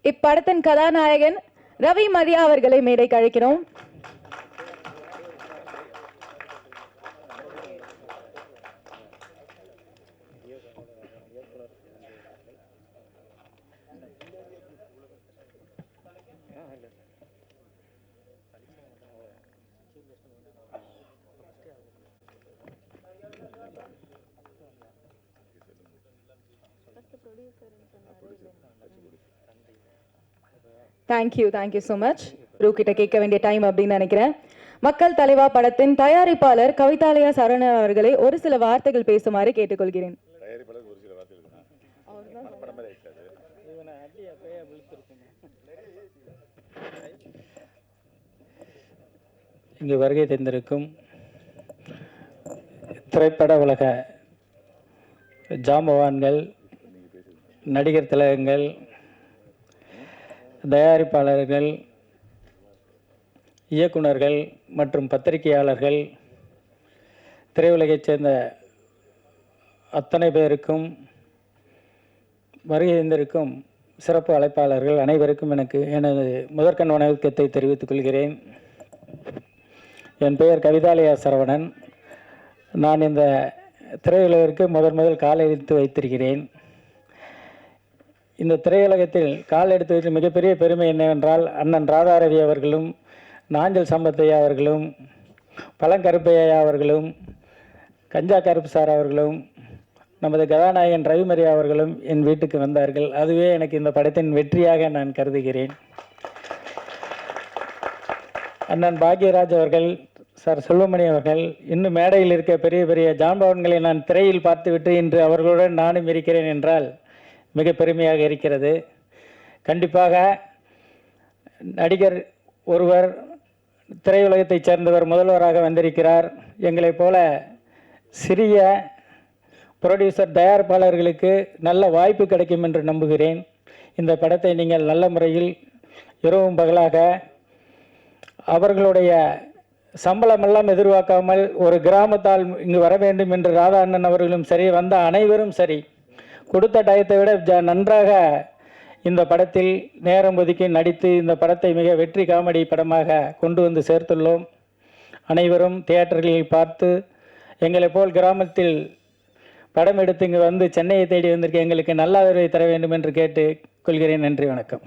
இப்படத்தின் கதாநாயகன் ரவி மரியா அவர்களை மேடைக்கு அழைக்கிறோம். Thank you so much. ரூக்கிட்ட கேட்க வேண்டிய டைம் அப்படின்னு நினைக்கிறேன். மக்கள் தலைவா படத்தின் தயாரிப்பாளர் கவிதாலயா சரவணன் அவர்களை ஒரு சில வார்த்தைகள் பேசுமாறு கேட்டுக்கொள்கிறேன். இங்கு வருகை தந்திருக்கும் திரைப்பட உலக ஜாம்பவான்கள், நடிகர் திலகங்கள், தயாரிப்பாளர்கள், இயக்குநர்கள் மற்றும் பத்திரிகையாளர்கள், திரையுலகைச் சேர்ந்த அத்தனை பேருக்கும், வருகை தந்திருக்கும் சிறப்பு அழைப்பாளர்கள் அனைவருக்கும் எனது முதற்கண் வணக்கத்தை தெரிவித்துக் கொள்கிறேன். என் பெயர் கவிதாலயா சரவணன். நான் இந்த திரையுலகிற்கு முதல் கால் எடுத்து வைத்திருக்கிறேன். இந்த திரையுலகத்தில் கால் எடுத்து வைத்த மிகப்பெரிய பெருமை என்னவென்றால், அண்ணன் ராதாரவி அவர்களும், நாஞ்சல் சம்பத்தையா அவர்களும், பழங்கருப்பையா அவர்களும், கஞ்சா கருப்பு சார் அவர்களும், நமது கதாநாயகன் ரவிமரியா அவர்களும் என் வீட்டுக்கு வந்தார்கள். அதுவே எனக்கு இந்த படத்தின் வெற்றியாக நான் கருதுகிறேன். அண்ணன் பாக்யராஜ் அவர்கள், சார் செல்வமணி அவர்கள், இன்னும் மேடையில் இருக்க பெரிய பெரிய ஜாம்பவன்களை நான் திரையில் பார்த்துவிட்டு இன்று அவர்களுடன் நானும் இருக்கிறேன் என்றால் மிக பெருமையாக இருக்கிறது. கண்டிப்பாக நடிகர் ஒருவர் திரையுலகத்தைச் சேர்ந்தவர் முதல்வராக வந்திருக்கிறார். எங்களைப் போல சிறிய புரொடியூசர் தயாரிப்பாளர்களுக்கு நல்ல வாய்ப்பு கிடைக்கும் என்று நம்புகிறேன். இந்த படத்தை நீங்கள் நல்ல முறையில் இரவும் பகலாக அவர்களுடைய சம்பளமெல்லாம் எதிர்பார்க்காமல் ஒரு கிராமத்தால் இங்கு வர வேண்டும் என்று ராதா அண்ணன் அவர்களும் சரி, வந்த அனைவரும் சரி, கொடுத்த டயத்தை விட நன்றாக இந்த படத்தில் நேரம் ஒதுக்கி நடித்து இந்த படத்தை மிக வெற்றி காமெடி படமாக கொண்டு வந்து சேர்த்துள்ளோம். அனைவரும் தியேட்டர்களில் பார்த்து எங்களை போல் கிராமத்தில் படம் எடுத்து இங்கு வந்து சென்னையை தேடி வந்திருக்க எங்களுக்கு நல்ல ஆதரவை தர வேண்டும் என்று கேட்டு கொள்கிறேன். நன்றி, வணக்கம்.